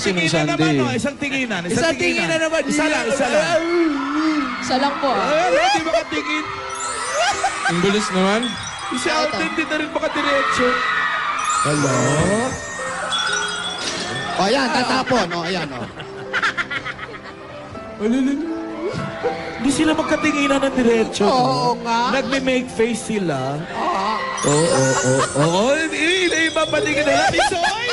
tinginan naman, no? Isang tinginan. Isang tinginan naman. Isa lang, isa lang. Isa lang po. Hindi makatingin. Ang bilis naman. Si Alden, hindi na rin makadiretso. Hello? O, yan, tatapon. O, ayan, o. Hindi sila magkatinginan ng diretso. Oo nga. Nagme-make face sila. Oo. Oo, iba patingin na natin, Soy!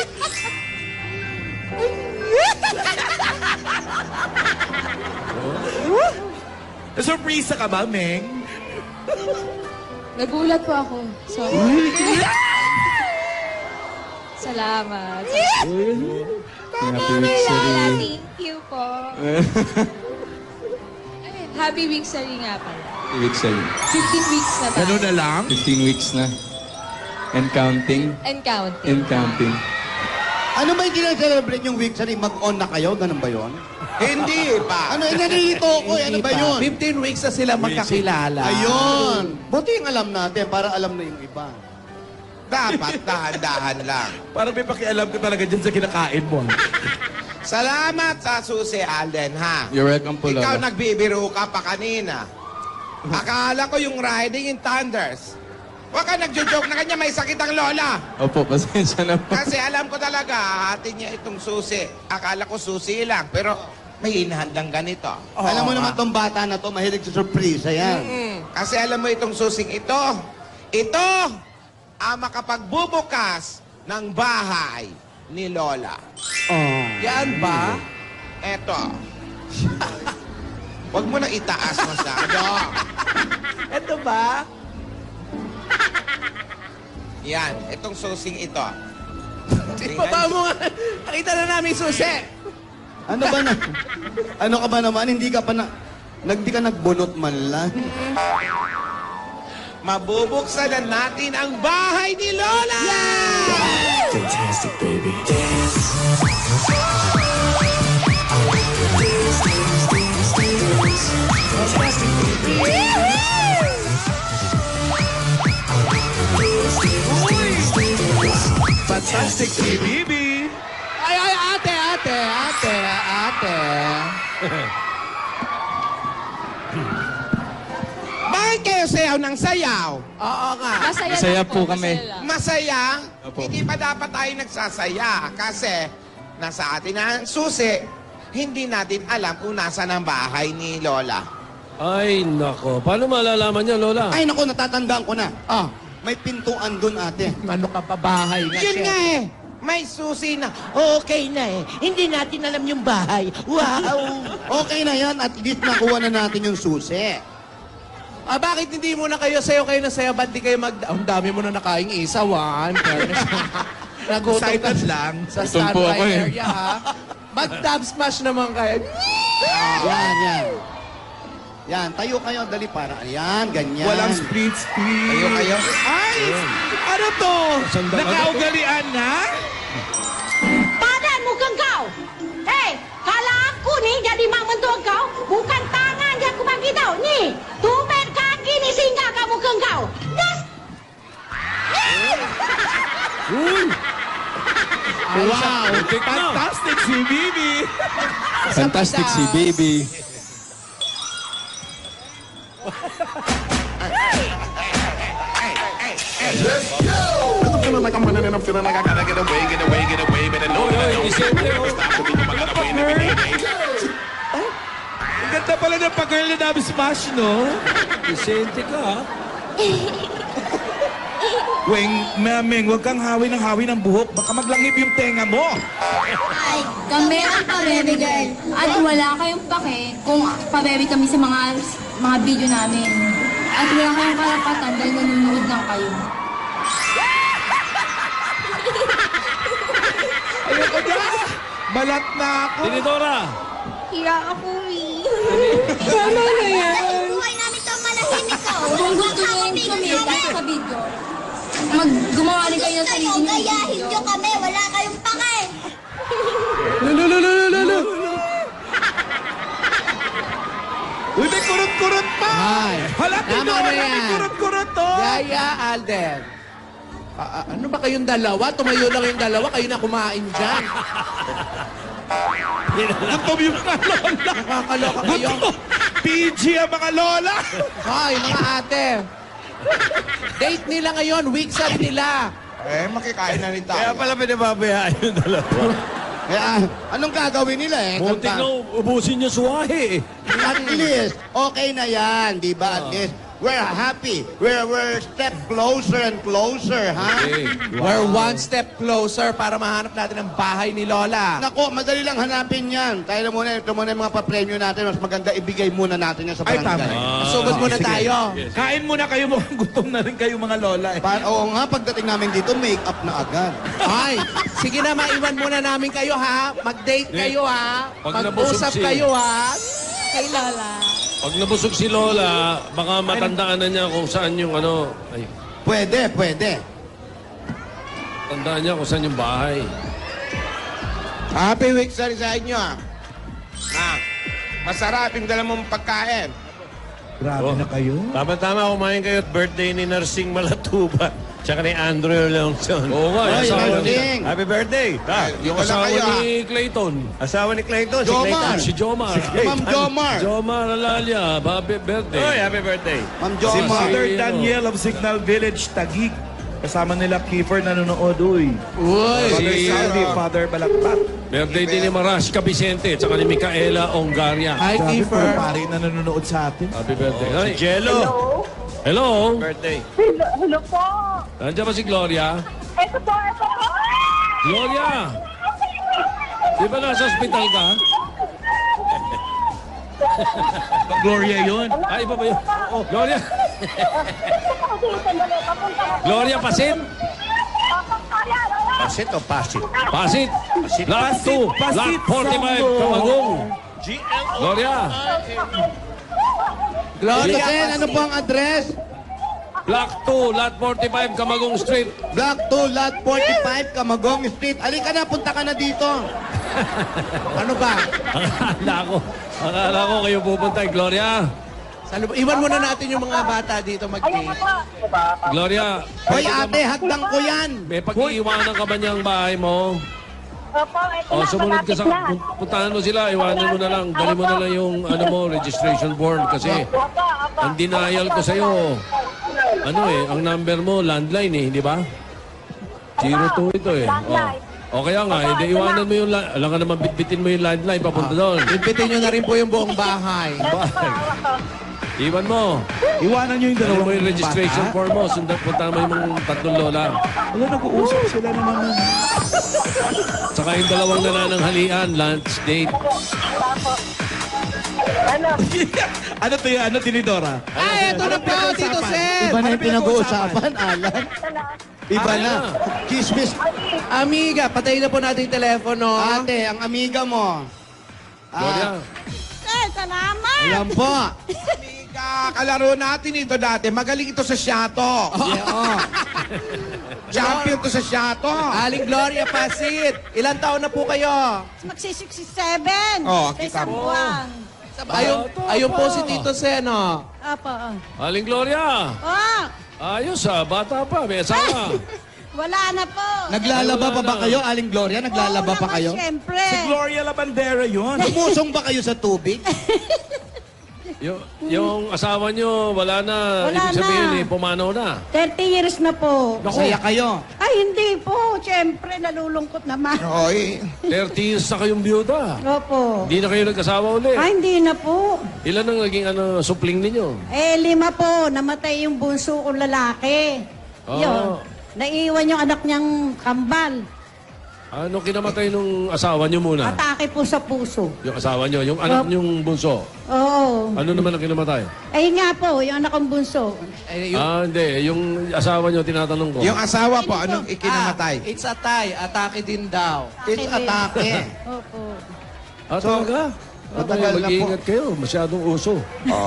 Surprise ka ba, Meng? Nagulat po ako. Sorry. Salamat. Happy week, Sari. Thank you po. Happy week, Sari nga pala. Happy week, Sari. 15 weeks na tayo. Ganun na lang? 15 weeks na. And counting. And counting. And counting. Ano ba yung kinag-celebrate yung week? Sari, mag-on na kayo? Ganun ba yun? Hindi pa. Ano, narito ko. Ano ba yun? 15 weeks na sila magkakilala. Ayun. Buti yung alam natin para alam na yung iba. Dapat dahan-dahan lang. Parang may pakialam ka talaga dyan sa kinakain mo. Salamat sa susi, Alden, ha? You're welcome po, Ikaw Lola. nagbibiro ka pa kanina. Akala ko yung riding in thunders. Huwag ka nagjo-joke na kanya, may sakit ang lola. Opo, pasensya na po. Kasi alam ko talaga, atin niya itong susi. Akala ko susi lang, pero may inahandang ganito. Alam mo naman tong bata na to, mahilig sa surprise. Ayan. Kasi alam mo itong susing ito ang makapagbubukas ng bahay ni Lola. Oh. Yan ba? Eto. Huwag mo na itaas masyado. Ito ba? Yan, itong susing ito. Ibaba mo nga. Nakita na namin susi. Ano ba na? Ano ka ba naman? Hindi ka pa na... Hindi ka nagbunot man lang. Mabubuksan na natin ang bahay ni Lola! Fantastic, baby. Fantastic si Bibi. Ay, ate. Bakit kayo sayaw ng sayaw? Oo nga. Masaya, Masaya lang po kami. masaya lang. Masaya? Opo. Hindi pa dapat tayo nagsasaya kasi nasa atin na ang susi. Hindi natin alam kung nasa ang bahay ni Lola. Ay, nako. Paano malalaman niya, Lola? Ay, naku, natatandaan ko na. Ah, may pintuan doon, ate. Ano ka pa bahay na Yun siya? nga eh. May susi na. Okay na eh. Hindi natin alam yung bahay. Wow! Okay na yan. At least nakuha na natin yung susi. Ah, bakit hindi mo na kayo sayo na sayo? Ba't di kayo ang dami mo na nakaing isa, Juan. Nagutom ka Excited lang. sa Gutom po standby ako eh. area, ha? Mag-dub smash naman kayo. Yan. Yan, tayo kayo. Dali para. Yan, ganyan. Walang split. Kayo. Ay! Ano to? Nakaugalian na? Badan mo kang kau. Hey, kalau aku nih jadi mak mentua kau, bukan tangan yang aku bagi tau. Nih, tumben kaki nih singgah kamu ke kau. Das. Wow! Fantastic si Bibi. Fantastic si Baby. I'm feeling like I'm running and I'm feeling like I gotta get away, but I know that I don't stop to think I gotta win every day. Ang ganda pala ng pag-girl na Dub Smash, no? Disente ka, ha? Weng, Meng, huwag kang hawi ng buhok. Baka maglangip yung tenga mo. Ay, kami ang pabebe girl. At wala kayong pake kung pabebe kami sa mga video namin. At wala kayong karapatan dahil nanonood lang kayo. Ayoko na. Balat na ako. Tinidora! Hiya ako, Tama na yan. Buhay namin ito manahimik ko. Kung gusto nyo yung sumita sa video, gumawa rin kayo ng sarili nyo Gayahin video. nyo kami. Wala kayong pake. Lalo! Uy, may kurot-kurot pa. Ay. Hala, Tama Tinora, na may yan. kurot-kurot to. Yaya, Alden. Ano ba kayong dalawa? Tumayo lang yung dalawa, kayo na kumain dyan. Gutom yung mga lola. Nakakaloka kayo. PG ang mga lola. Hoy, mga ate. Date nila ngayon, week sa nila. Makikain na rin tayo. Kaya pala pinababayaan yung dalawa. Kaya, anong gagawin nila eh? Muntik na ubusin niya suwahe eh. At least, okay na yan, di ba? At least, we're happy. We're step closer and closer, ha? We're one step closer para mahanap natin ang bahay ni Lola. Nako, madali lang hanapin yan. Tayo na muna, ito muna yung mga papremyo natin. Mas maganda, ibigay muna natin yan sa Ay, barangay. tama. Sugod muna Sige. tayo. Kain muna kayo, mukhang gutom na rin kayo mga lola. Eh. Oo nga, pagdating namin dito, make up na agad. Ay, sige na, maiwan muna namin kayo, ha? Mag-date kayo, ha? Pag nabusog Mag-usap si- kayo, ha? Kay Lola. Pag nabusog si Lola, baka matandaan na niya kung saan yung ano. Ay, Pwede. tandaan niya kung saan yung bahay. Happy week sa inyo. Masarap yung dala mong pagkain. Grabe na kayo. Tama-tama, kumain kayo at birthday ni Narsing Malatuba. Tsaka ni Andrew Leongson. Oo nga, Ay, asawa ni... Narsing. Happy birthday! Yung Asawa kayo, ni Clayton. Asawa ni Clayton, Jomar. Si Jomar. Ma'am Jomar. Jomar Alalia, happy birthday. Oy, happy birthday. Ma'am Si Jomar. Father Si- Daniel of Signal Village, Taguig. Kasama nila Kiefer nanonood, uy. Uy. Father Si- Sandy, Father Balakbat. Birthday din ni Marashka Vicente, tsaka ni Micaela Ongaria. Hi, Grabe, Kiefer. pare na nanonood sa atin. Happy birthday. Si Jello. Hello. Birthday. Hello po. Nandiyan ba si Gloria? Ito po. Gloria! Di ba nasa ospital ka? Gloria yun. Ay, iba ba yun? Oh, Gloria! Gloria Pasit? Pasit o pasit? Pasit! Lot 2, Pasit, Lot 45, Sanggo. Kamagong. Gloria! Gloria, Sen, ano po ang address? Block 2, Lot 45, Kamagong Street. Block 2, Lot 45, Camagong Street. Halika na, punta ka na dito. ano ba? Akala ko kayo pupunta. Gloria! Iwan muna natin yung mga bata dito mag-date. Gloria! Hoy ate, hadlang ko yan. May pag-iiwanan ka ba niyang bahay mo? Opo, O, sumunod ka sa... Puntahan mo sila, iwanan mo na lang. Dali mo na lang yung ano mo, registration form. Kasi ang denial ko sa'yo, ano ang number mo, landline hindi ba? 02 ito O kaya nga, hindi iwanan mo yung... Alam ka naman, bitbitin mo yung landline, papunta doon. Impitin nyo na rin po yung buong bahay. Iwan mo. Iwanan nyo yung Dali dalawang mo yung registration bata. form mo. Sundan, puntahan mo yung mga tatlong lola. Wala, nag-uusap sila na naman. Saka yung dalawang nanananghalian, lunch date. Ano to yung, ano, Tinidora? Ay, ito na po, Tito Sen. Iba na yung pinag-uusapan, Alan. Iba na. Chismis. Amiga, patayin na po natin yung telepono. Ate, ang amiga mo. Gloria. Salamat. Ayan po. Amiga, kalaro natin ito dati. Magaling ito sa shato. Champion to sa shato. Aling Gloria Pasit. Ilan taon na po kayo? Magsi-67. Oh, Sa kita isang mo. buwan. Ayun po si Tito Sen, oh. Opo. Aling Gloria. Oh, Ayos bata pa, may asawa. wala na po. Naglalaba pa ba kayo, Aling Gloria? Naglalaba pa kayo? Siyempre. Si Gloria Labandera yun. Lumusong ba kayo sa tubig? Yung asawa nyo, wala na. Wala Ibig sabihin, na. pumanaw na. 30 years na po. Masaya kayo. Ay, hindi po. Siyempre, nalulungkot naman. Oy, 30 years na kayong byuda. Opo. Hindi na kayo nagkasawa uli. Ay, hindi na po. Ilan ang naging supling ninyo? 5 po. Namatay yung bunso kong lalaki. Ah. Yun. Naiwan yung anak niyang kambal. Ano kinamatay nung asawa nyo muna? Atake po sa puso. Yung asawa nyo, yung anak nyong bunso. Oo. Ano naman ang kinamatay? Ay nga po, yung anak kong bunso. Hindi. Yung asawa nyo, tinatanong ko. yung asawa po, anong ikinamatay? It's a tie. Atake din daw. It's atake. Opo. Talaga? Matagal na po. Mag-iingat kayo. Masyadong uso.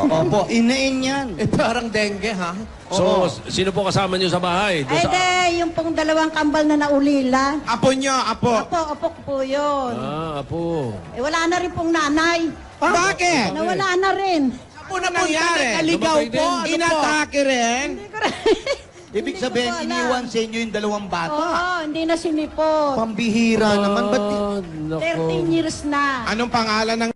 Opo, inain yan. Parang dengue, ha? So, sino po kasama nyo sa bahay? Doon Ay, sa... de, yung pong 2 kambal na naulila. Apo nyo, apo. Apo ko po yun. Apo. Eh, wala na rin pong nanay. Bakit? Nawala na rin. Apo na po nangyari? Naligaw Namatay po. din. Ano po? Inatake rin? Ibig sabihin, iniwan sa inyo yung dalawang bata. Oo, hindi na sinipot. Pambihira naman. Ba't Ah, nako. 13 years na. Anong pangalan ng